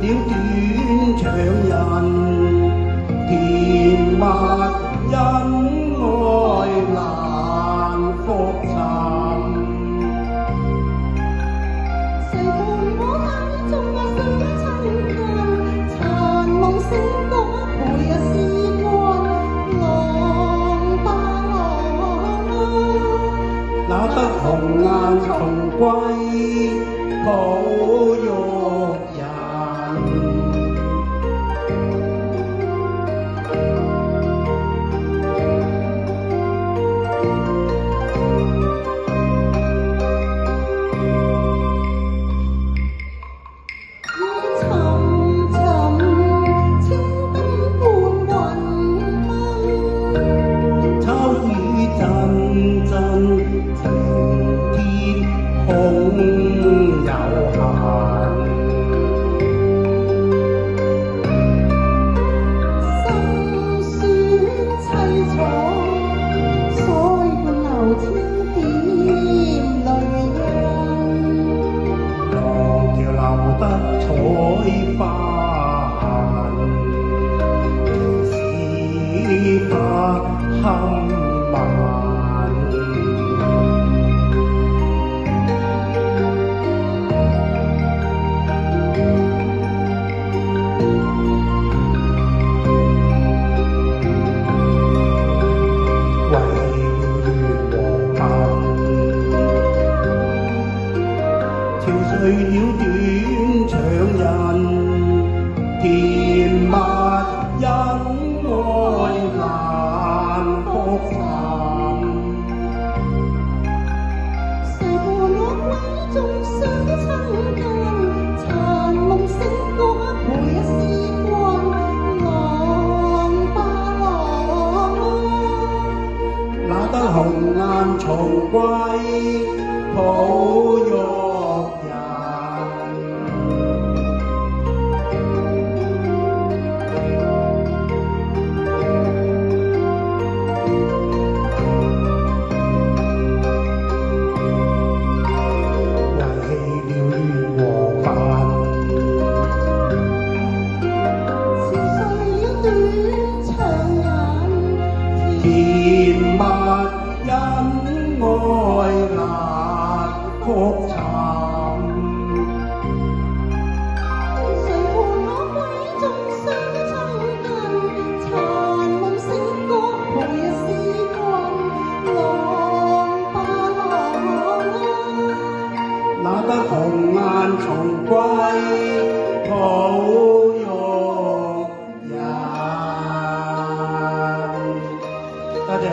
了短長人，甜蜜恩愛難復尋。誰伴我眼中那歲月親近，殘夢醒覺陪日時光，浪吧浪啊！那得紅顏重歸抱玉人。得彩花似不堪慢，為了願和盼，跳碎了短長人，甜蜜恩愛難復尋。誰伴我歸中相親近，殘夢醒覺陪日時光，浪吧浪啊！那得紅顏重歸抱玉人。甜蜜恩愛難復尋。誰伴我歸中相親近，殘夢醒覺陪日時光，浪吧浪啊！那得紅顏重歸抱玉人。多謝。